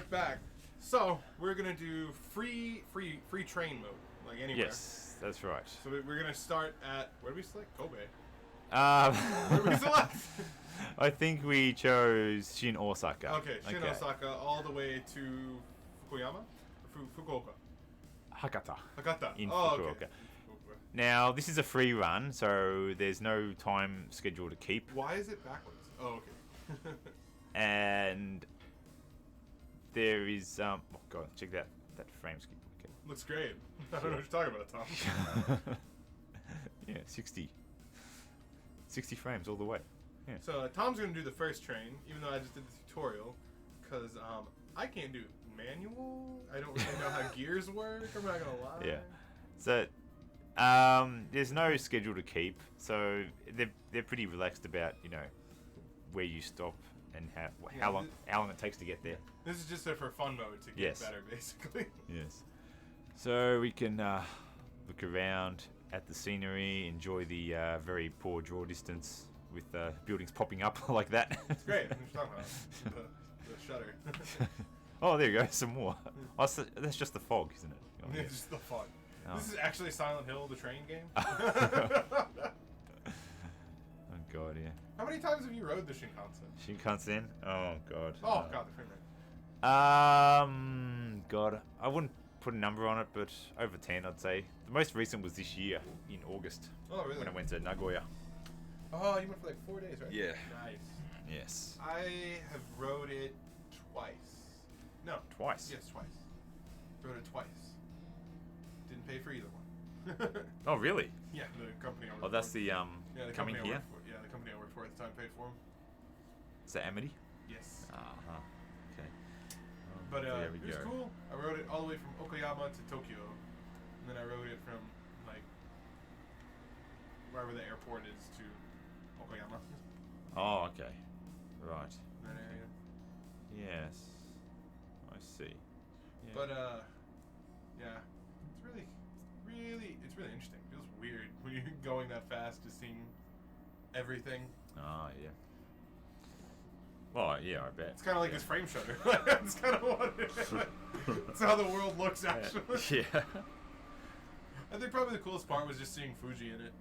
we're back. So we're gonna do free train mode, like anywhere. Yes, that's right. So we're gonna start at where did we select? Kobe. Where did we select? I think we chose Shin Osaka. Okay, Shin Osaka all the way to Fukuyama, Fukuoka. Hakata. In Okay. Fukuoka. Now, this is a free run, so there's no time schedule to keep. Why is it backwards? Oh, okay. And there is oh god, check that frame skip. Okay. Looks great. I don't know what you're talking about, Tom. Yeah, 60 frames all the way. Yeah. So Tom's gonna do the first train, even though I just did the tutorial, because I can't do manual. I don't really know how gears work. I'm not gonna lie. Yeah. So there's no schedule to keep, so they're pretty relaxed about where you stop and how long it takes to get there. This is just for fun mode to get better, basically. Yes. So we can look around at the scenery, enjoy the very poor draw distance with buildings popping up like that. It's great. I'm just talking about the shutter. Oh, there you go. Some more. Oh, so that's just the fog, isn't it? Oh, yeah. It's just the fog. Oh. This is actually Silent Hill, the train game. Oh god, yeah. How many times have you rode the Shinkansen? Shinkansen? Oh god. Oh god, the frame rate. God, I wouldn't put a number on it, but over 10, I'd say. The most recent was this year in August. Oh really? When I went to Nagoya. Oh, you went for like 4 days, right? Yeah. Nice. Yes. I have rode it twice. No. Twice? Yes, twice. Rode it twice. Didn't pay for either one. Oh really? Yeah, the company I worked for. Oh, that's the the coming company here. Yeah, the company I worked for at the time paid for them. Is that Amity? Yes. Okay. But there we it was go. cool. I rode it all the way from Okayama to Tokyo, and then I rode it from like wherever the airport is to Okayama. Oh, okay. Right. That area. Yes. I see. Yeah. But yeah, it's really interesting. It feels weird when you're going that fast, just seeing everything. Ah, yeah. Well, yeah, I bet. It's kind of like this frame shutter. That's kind of what it is. That's how the world looks, actually. Yeah. I think probably the coolest part was just seeing Fuji in it.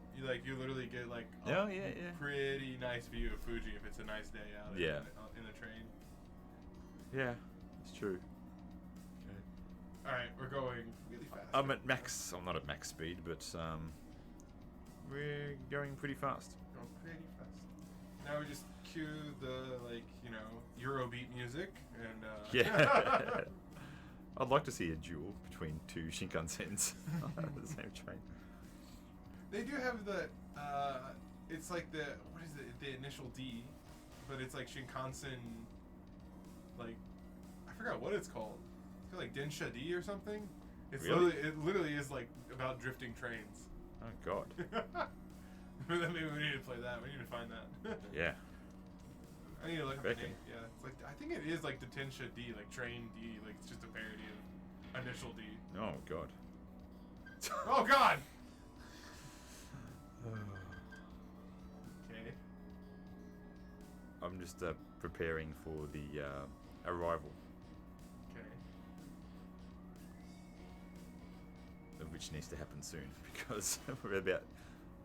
You literally get like a pretty nice view of Fuji if it's a nice day out in the train. Yeah, it's true. Okay. All right, we're going really fast. I'm at max. I'm not at max speed, but we're going pretty fast. Going pretty fast. Now we just cue the Eurobeat music and yeah. I'd like to see a duel between two Shinkansens on the same train. They do have the it's like the what is it? The initial D, but it's like Shinkansen. Like I forgot what it's called. It's called like Densha D or something. It's really? it literally is like about drifting trains. Oh god. Maybe we need to play that. We need to find that. Yeah. I need to look up the name. Yeah, it's like I think it is like the Densha D, like Train D, like it's just a parody of Initial D. Oh god. Oh god. Okay. I'm just preparing for the arrival, Okay. which needs to happen soon because we're about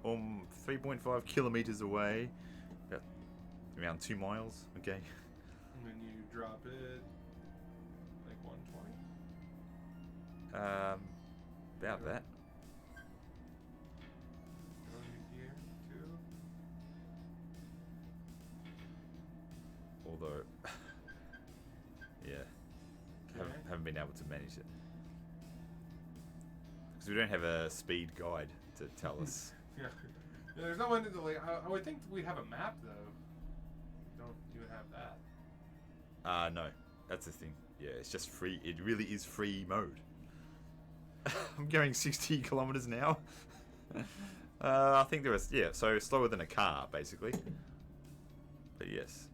3.5 kilometers away, about around 2 miles. Okay. And then you drop it like 120. About that. Going here too. Although, yeah, haven't been able to manage it because we don't have a speed guide to tell us. Yeah, there's no one to like. I would think we'd have a map though. Don't even have that. No, that's the thing. Yeah, it's just free. It really is free mode. I'm going 60 kilometers an hour. I think there was so slower than a car basically. But yes.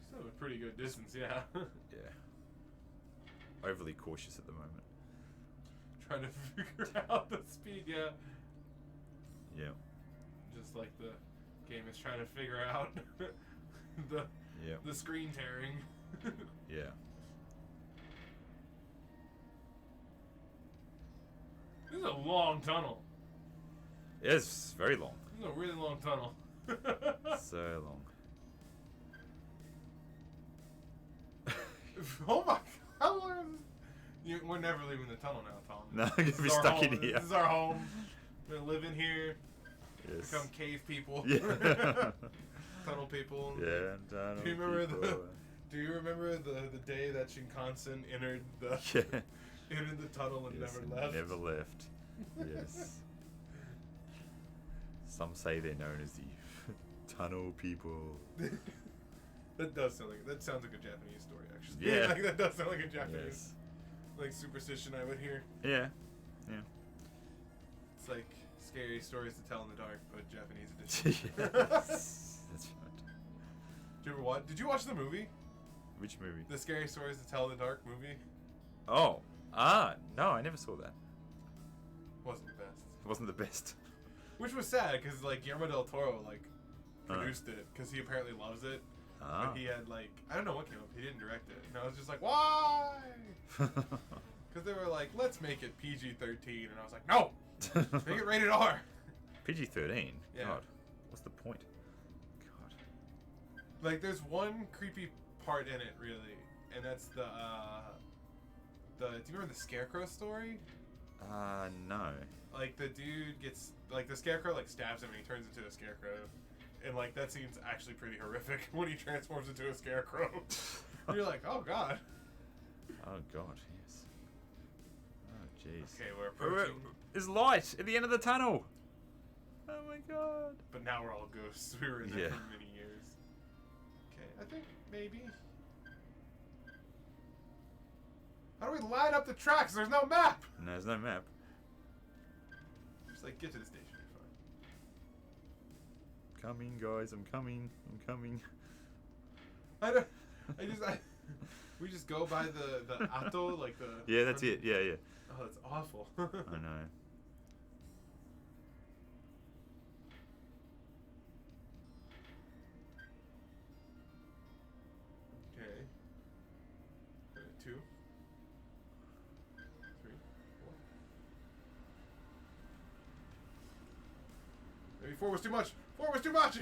Still a pretty good distance, yeah. Yeah. Overly cautious at the moment. Trying to figure out the speed, yeah. Yeah. Just like the game is trying to figure out the screen tearing. Yeah. This is a long tunnel. It's very long. This is a really long tunnel. So long. Oh my god. How long is this? We're never leaving the tunnel now, Tom. No, I'm gonna be stuck in here. This is our home. We're gonna live in here. Yes. Become cave people. Yeah. Tunnel people. Yeah, tunnel Do you remember people. Do you remember the day that Shinkansen entered the Yeah. entered the tunnel and Yes, never and left? Never left. Yes. Some say they're known as the tunnel people. That sounds like a Japanese story, actually. Yeah. Like, that does sound like a Japanese Yes. like superstition I would hear. Yeah. Yeah. It's like scary stories to tell in the dark, but Japanese edition. Yes. That's right. Did you watch the movie? Which movie? The Scary Stories to Tell in the Dark movie? Oh. No, I never saw that. Wasn't the best. It wasn't the best. Which was sad, because, like, Guillermo del Toro, like, produced it, because he apparently loves it. Ah. But he had, like, I don't know what came up. He didn't direct it. And I was just like, why? Because they were like, let's make it PG-13. And I was like, no! Make it rated R! PG-13? Yeah. God. What's the point? God. Like, there's one creepy part in it, really. And that's do you remember the Scarecrow story? No. Like, the dude gets, like, the Scarecrow, like, stabs him and he turns into a Scarecrow. And, like, that seems actually pretty horrific when he transforms into a Scarecrow. And you're like, oh, God. Oh, God, yes. Oh, jeez. Okay, we're approaching. There's light at the end of the tunnel. Oh, my God. But now we're all ghosts. We were in there Yeah. for many years. Okay, I think maybe. How do we line up the tracks? There's no map! No, there's no map. Just, like, get to the station. You're fine. Coming, guys. I'm coming. I'm coming. We just go by the Ato, like the... Yeah, that's it. Yeah, yeah. Oh, that's awful. I know. Okay. 2, 3, 4. Maybe 4 was too much. 4 was too much.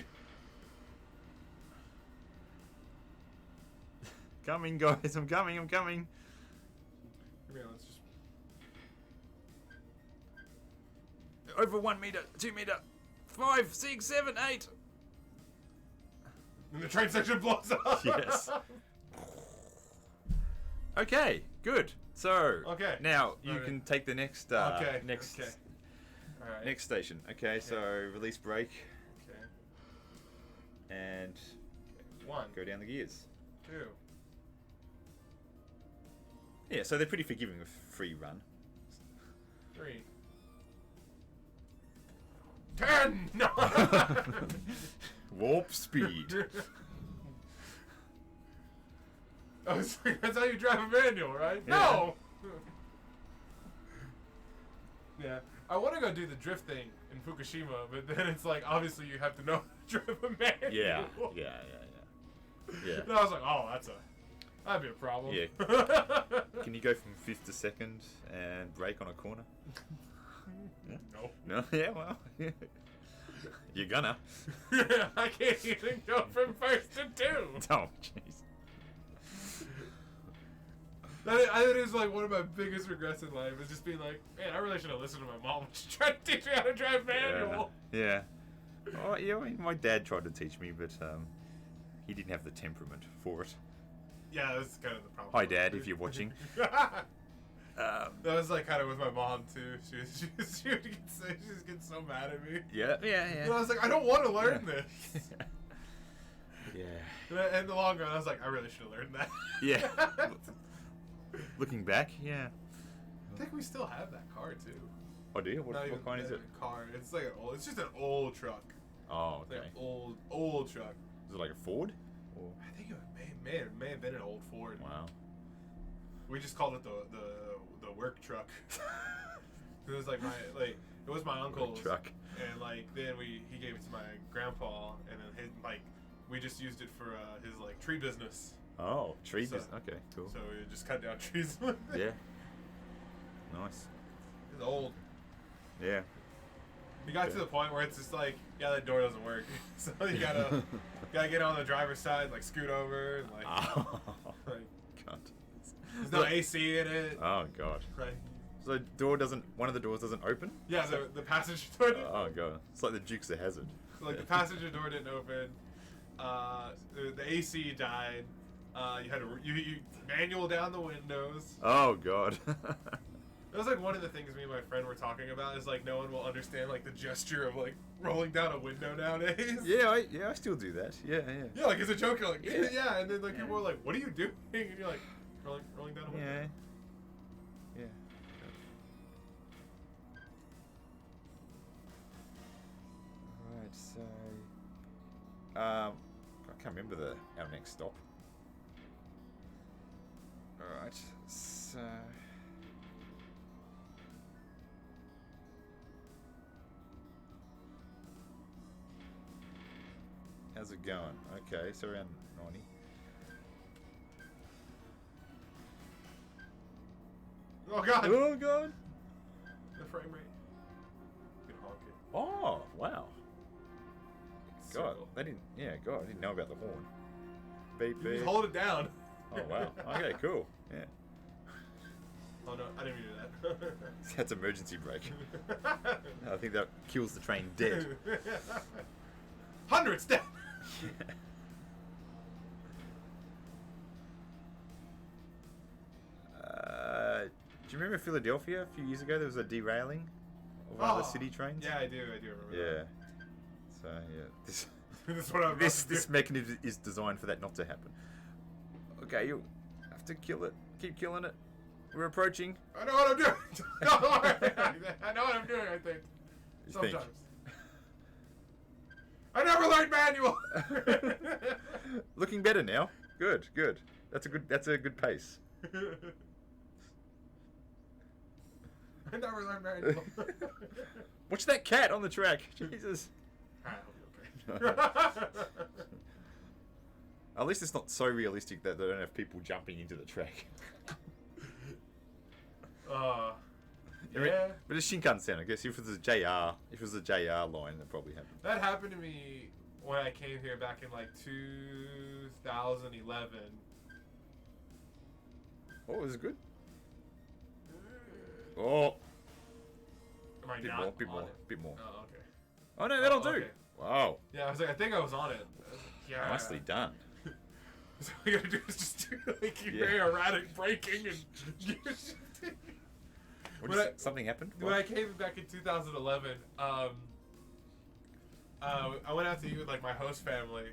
Coming, guys. I'm coming. I'm coming. Here we go. Let's just. Over 1 meter, 2 meter, 5, 6, 7, 8. And the train section blows up. Yes. Okay, good. So Okay. now you Alright. can take the next Okay. next Okay. All right. next station. Okay, so release brake Okay. and 1, go down the gears. 2. Yeah, so they're pretty forgiving with free run. 3. 10. No. Warp speed. I was like, that's how you drive a manual, right? Yeah. No. Yeah, I want to go do the drift thing in Fukushima, but then it's like obviously you have to know how to drive a manual. Yeah. And I was like, oh, that'd be a problem. Yeah. Can you go from 5th to 2nd and brake on a corner? No. No. Yeah. Well. You're gonna. I can't even go from 1st to 2. Oh, jeez. That is like one of my biggest regrets in life is just being like, man, I really should have listened to my mom when she tried to teach me how to drive manual. Yeah. Oh, yeah. I mean, my dad tried to teach me, but he didn't have the temperament for it. Yeah, that's kind of the problem. Hi, Dad, if you're watching. That was like kind of with my mom too. She would get so mad at me. Yeah. And I was like, I don't want to learn this. Yeah. And in the long run, I was like, I really should have learned that. Yeah. Looking back, yeah. I think we still have that car too. Oh, do you? What Not even kind is the it? Car. It's like it's just an old truck. Oh, It's okay. like an old truck. Is it like a Ford? Or... I think it may have been an old Ford. Wow. We just called it the work truck. It was like it was my uncle's truck. and like then he gave it to my grandpa, and then we just used it for his like tree business. Oh, trees. So- Okay, cool. So we just cut down trees with it. Yeah. Nice. It's old. Yeah. You got to the point where it's just like, yeah, that door doesn't work. So you gotta get on the driver's side, like scoot over, and like, Oh, like God. there's no AC in it. Oh, God. Right. So one of the doors doesn't open? Yeah, the passenger door. Oh, God. It's like the Dukes of Hazzard. Like the passenger door didn't open. The AC died. You had to you manual down the windows. Oh, God. That was like one of the things me and my friend were talking about. Is like no one will understand like the gesture of like rolling down a window nowadays. Yeah, I still do that. Yeah. Yeah, like it's a joke. You're like Yeah. yeah, and then like people are like, "What are you doing?" And you're like, "Rolling down a window." Yeah. Yeah. Alright, so I can't remember our next stop. Alright, so how's it going? Okay, so around 90. Oh god. Oh, God. The frame rate. You can honk it. Oh, wow. God, Circle. I didn't know about the horn. Beep, You beep. just hold it down. Oh, wow. Okay, cool. Yeah. Oh no, I didn't mean to do that. That's emergency brake. I think that kills the train dead. Hundreds dead. Do you remember Philadelphia a few years ago? There was a derailing of one of the city trains. Yeah, I do remember Yeah. So yeah, this that. This is what I'm this mechanism is designed for that not to happen. Okay, you have to kill it. Keep killing it. We're approaching. I know what I'm doing. Don't worry. I know what I'm doing, I think. You Sometimes. think? I never learned manual. Looking better now. Good. That's a good pace. I never learned manual. Watch that cat on the track. Jesus. I'll be okay. At least it's not so realistic that they don't have people jumping into the track. Yeah. But it's Shinkansen, I guess. If it was a JR line, that probably happened. That happened to me when I came here back in like 2011. Oh, was it good? Oh, Am I bit not more. on it? Bit more. Oh, okay. Oh no, that'll do. Okay. Wow, Yeah, I was like, I think I was on it. I was like, yeah. nicely done. So all you gotta do is just do like Yeah. very erratic braking and gear shifting. Something happened? When I came back in 2011, I went out to eat with like my host family,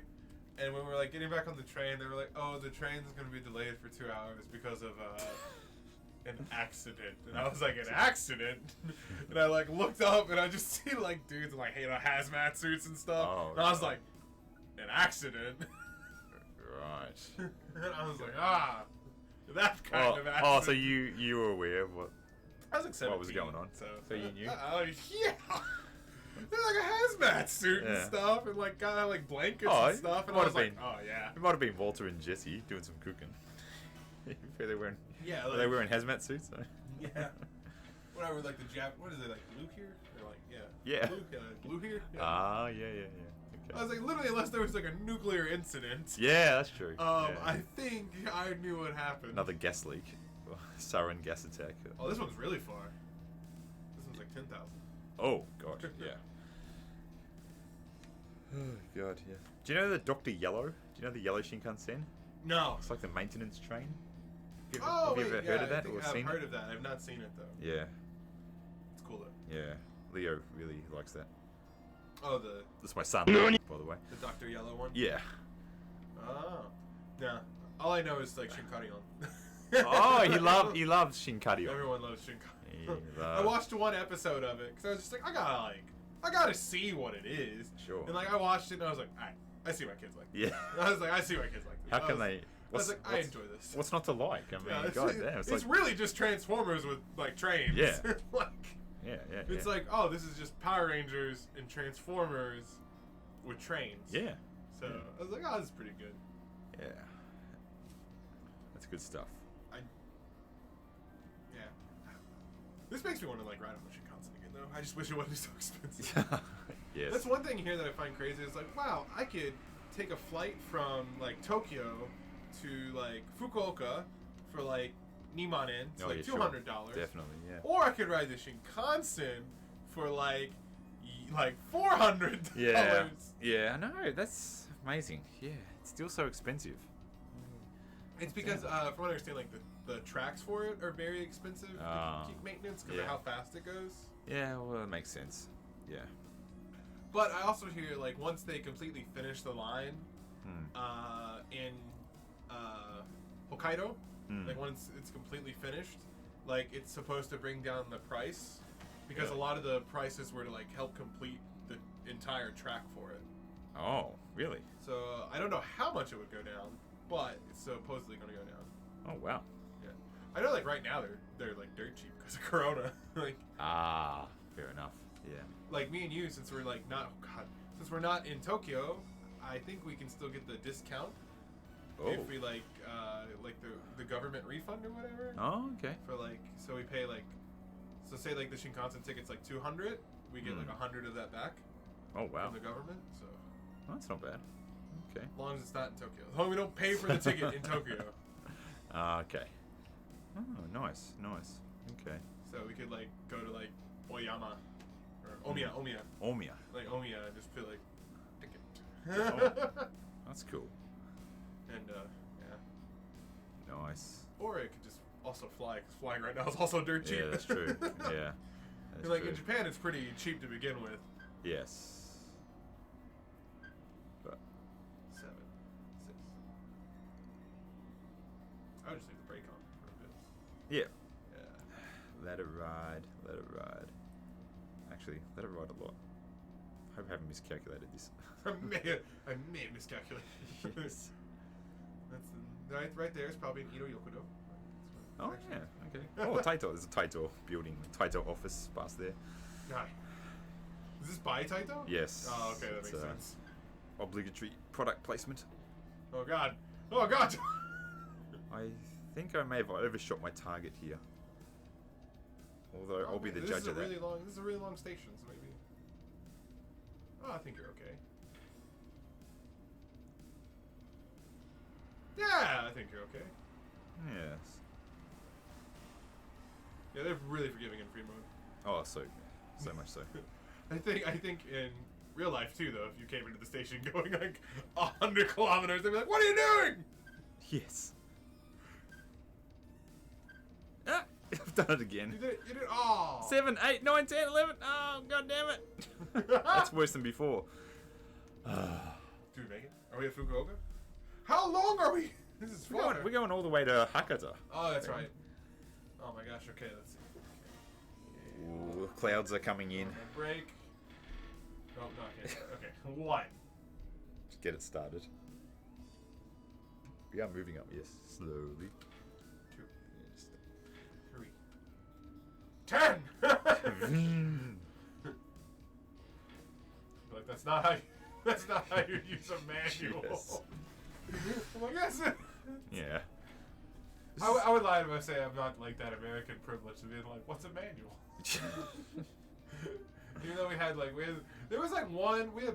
and when we were like getting back on the train, they were like, "Oh, the train's gonna be delayed for 2 hours because of an accident." And I was like, "An accident?" And I like looked up and I just see like dudes in like hazmat suits and stuff, Oh, and I was God. like, "An accident?" Right. And I was like, that kind of accident. Oh, so you were aware of what? I was like 17, What was going on? So you knew? Yeah. There's like a hazmat suit and Yeah. stuff, and like got like blankets Oh, and stuff, and might I was have like, been. oh yeah. It might have been Walter and Jesse doing some cooking. Were they wearing? Yeah, Were they wearing hazmat suits? Though? Yeah. Whatever, like the what is it, like blue here? Or like, Yeah. Blue here? Yeah. Ah, yeah. I was like, literally, unless there was like a nuclear incident, Yeah, that's true. I Yeah. think I knew what happened. Another gas leak. Sarin gas attack. Oh, this one's really far. This one's like 10,000. Oh, God, yeah. Oh, God, yeah. Do you know the Dr. Yellow? Do you know the Yellow Shinkansen? No. It's like the maintenance train. Oh, have you ever wait, heard yeah, of that I think or I've seen heard it? of that. I've not seen it though. Yeah, It's cool though. yeah. Leo really likes that. Oh, the That's my son, by the way. Dr. Yellow one. Yeah. Oh. Yeah. All I know is like Shinkarion. Oh, he loves Shinkaryo. Everyone loves Shinkarion. He I loves- watched one episode of it because I was just like, I gotta see what it is. Sure. And like I watched it and I was like, I see why kids like this. Yeah. And I was like, I see why kids like this. How can they? I was like, I enjoy this. What's not to like? I mean, Yeah, God damn. It's like, really just Transformers with like trains. Yeah. Like, yeah. it's like, oh, this is just Power Rangers and Transformers with trains. Yeah. So I was like, oh, this is pretty good. Yeah. it's good stuff. Yeah. This makes me want to like ride on the Shinkansen again, though. I just wish it wasn't so expensive. Yes. That's one thing here that I find crazy. Is like, wow, I could take a flight from like Tokyo to like Fukuoka for like Nimanen, it's like $200. Definitely, yeah. Or I could ride the Shinkansen for like $400. Yeah. Yeah, I know. That's amazing. Yeah, it's still so expensive. It's because, from what I understand, like the tracks for it are very expensive to keep maintenance because of how fast it goes. Yeah, well, that makes sense. Yeah. But I also hear like once they completely finish the line in Hokkaido, like once it's completely finished, like it's supposed to bring down the price because a lot of the prices were to like help complete the entire track for it. Oh, really? So I don't know how much it would go down, but it's supposedly going to go down. Oh, wow. Yeah, I know. Like right now they're like dirt cheap because of Corona. Like fair enough. Yeah. like me and you, since we're like since we're not in Tokyo, I think we can still get the discount if we like the government refund or whatever. Oh, okay. For like, so we pay like, so say like the Shinkansen ticket's like 200, we get like 100 of that back. Oh, wow. From the government, so. Oh, that's not bad. Okay. As long as it's not in Tokyo. As long as we don't pay for the ticket in Tokyo. Okay. Oh, nice. Okay. So we could like go to like Oyama or Omiya. Like Omiya and just feel like ticket. That's cool. And yeah. Nice. Or it could just also fly because flying right now is also dirt cheap. Yeah, that's true. Yeah. That's like true. in Japan, it's pretty cheap to begin with. Yes. But 7, 6. I would just leave the brake on for a bit. yeah. Yeah. Let it ride. Actually, let it ride a lot. I hope I haven't miscalculated this. I may have miscalculated. Yes. That's right there is probably an Ito Yokodo. Oh, yeah. Okay. Oh, Taito. There's a Taito building. Taito office past there. Hi. Is this by Taito? Yes. Oh, okay, that It's, makes sense. Obligatory product placement. Oh god. Oh god. I think I may have overshot my target here. Although I'll be the judge of that. This is a really long station, so maybe. Oh, I think you're okay. Yeah, I think you're okay. Yes. Yeah, they're really forgiving in free mode. Oh, so much so. I think in real life too, though, if you came into the station going like 100 kilometers, they'd be like, "What are you doing?" Yes. Ah, I've done it again. You did. Oh. 7, 8, 9, 10, 11. Oh, god damn it. That's worse than before. Do we make it? Are we at Fukuoka? How long are we? This is far. We're going all the way to Hakata. Oh, that's right. Oh my gosh. Okay, let's see. Ooh, clouds are coming in. Break. Oh, no, okay. Okay. 1. Just get it started. We are moving up, yes, slowly. 2, 3, 10. Like that's not how you use a manual. Yes. I'm like, yes. Yeah. I would lie if I say I'm not like that American privilege to be like, what's a manual? Even though we had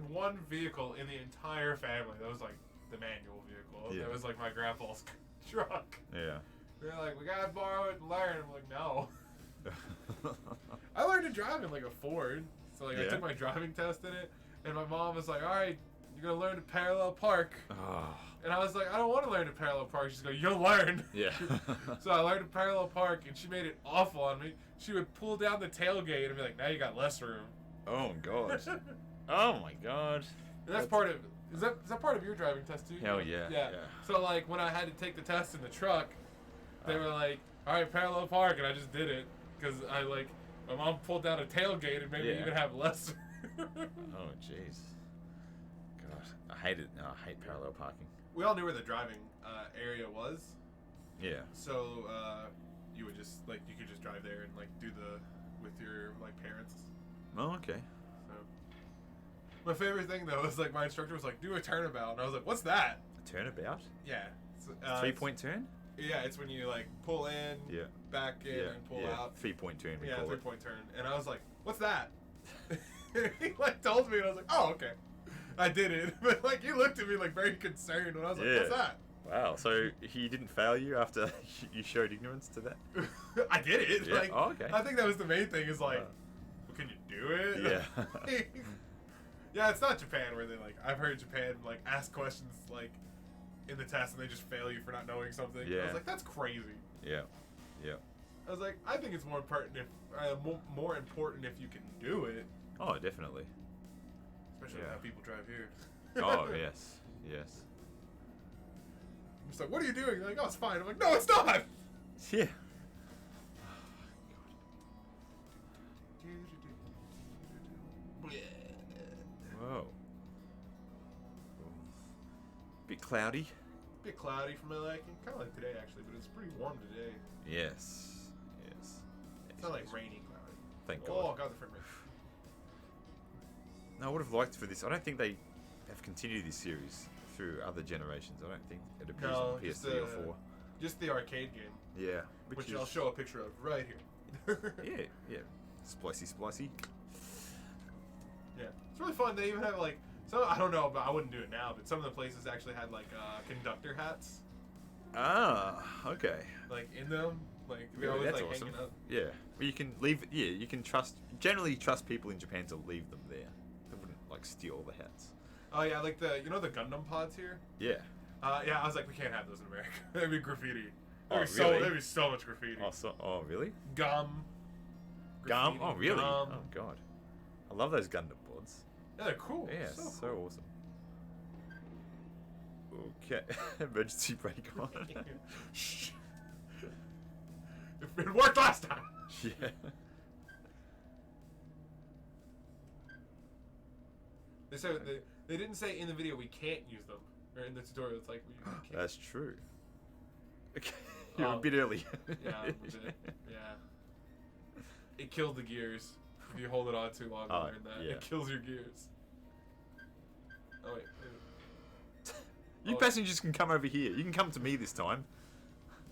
one vehicle in the entire family that was like the manual vehicle. Yeah. That was like my grandpa's truck. Yeah. They're like, we gotta borrow it and learn. I'm like, no. I learned to drive in like a Ford, so like I took my driving test in it, and my mom was like, all right, you're gonna learn to parallel park. Oh. And I was like, I don't want to learn to parallel park. She's like, you'll learn. Yeah. So I learned to parallel park, and she made it awful on me. She would pull down the tailgate and be like, now you got less room. Oh god. Oh my god. And that's part of. Is that part of your driving test too? Hell yeah. Yeah. So like when I had to take the test in the truck, they were like, all right, parallel park, and I just did it because my mom pulled down a tailgate and made me even have less. Oh jeez. God, I hate it. No, I hate parallel parking. We all knew where the driving area was. Yeah. So you would just you could just drive there and do with your parents. Oh, okay. So my favorite thing though was my instructor was like, do a turnabout, and I was like, what's that? A turnabout? Yeah. 3-point turn? Yeah, it's when you like pull in, Yeah. back in, and pull out. 3-point turn. We Yeah, call it. 3-point turn. And I was like, "What's that?" He like told me, and I was like, "Oh, okay." I did it, but like he looked at me like very concerned, and I was like, "What's that?" Wow. So he didn't fail you after you showed ignorance to that? I did it. Yeah. Like, Oh, okay. I think that was the main thing. Is like, well, can you do it? Yeah. Yeah, it's not Japan where they like. I've heard Japan like ask questions like in the test and they just fail you for not knowing something. I Yeah. was like, that's crazy. Yeah. Yeah. I was like, I think it's more important if more important if you can do it, Oh, definitely. especially Yeah. how people drive here. Oh, yes. Yes. I'm just like, what are you doing? They're like, oh, it's fine. I'm like, no, it's not. Yeah. Whoa. Bit cloudy. Bit cloudy for my liking. Kind of like today actually, but it's pretty warm today. Yes. Yes. It's not like rainy cloudy. Thank Oh God. god, the frame rate. No, I would have liked for this. I don't think they have continued this series through other generations. I don't think it appears on just PS3 or 4. Just the arcade game, Yeah. which is, I'll show a picture of right here. Yeah, yeah. Splicey, splicey. Yeah, it's really fun. They even have like some. I don't know, but I wouldn't do it now. But some of the places actually had like conductor hats, Ah, okay. like in them. Like they're Really, always that's like awesome. hanging up. Yeah. Well, you can leave. Yeah, you can generally trust people in Japan to leave them there. They wouldn't like steal the hats. Oh yeah, like the the Gundam pods here. Yeah. Yeah, I was like, we can't have those in America. That'd be graffiti. Oh, There'd really? be so much graffiti. Oh, really? Gum. Gum? Graffiti, Oh, really? gum. Oh, God. I love those Gundam boards. Yeah, they're cool. Yeah, so so cool. awesome. Okay. Emergency brake on. Shh. It worked last time. Yeah. They said they didn't say in the video we can't use them, or in the tutorial it's like we can't. That's true. Okay. You're a Oh. bit early. Yeah, I'm a bit. Yeah. It killed the gears. If you hold it on too long, Oh, learn that. yeah. It kills your gears. Oh wait. You Oh. passengers can come over here. You can come to me this time.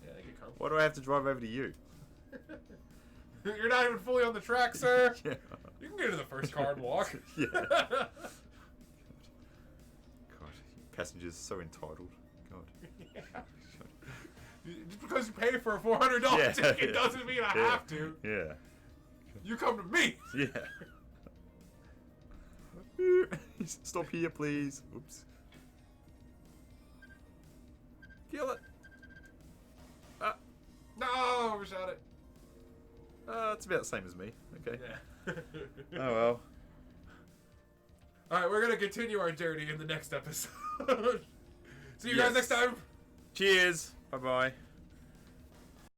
Yeah, they could come. Why do I have to drive over to you? You're not even fully on the track, sir. Yeah. You can get in the first car and walk. Yeah. God, passengers so entitled. God. Yeah. Just because you pay for a $400 Yeah, ticket yeah. doesn't mean I Yeah. have to. Yeah. You come to me. Yeah. Stop here, please. Oops. Kill it. No, overshot it. It's about the same as me. Okay. Yeah. Oh well. All right, we're gonna continue our journey in the next episode. See you guys Yes. next time. Cheers. Bye bye.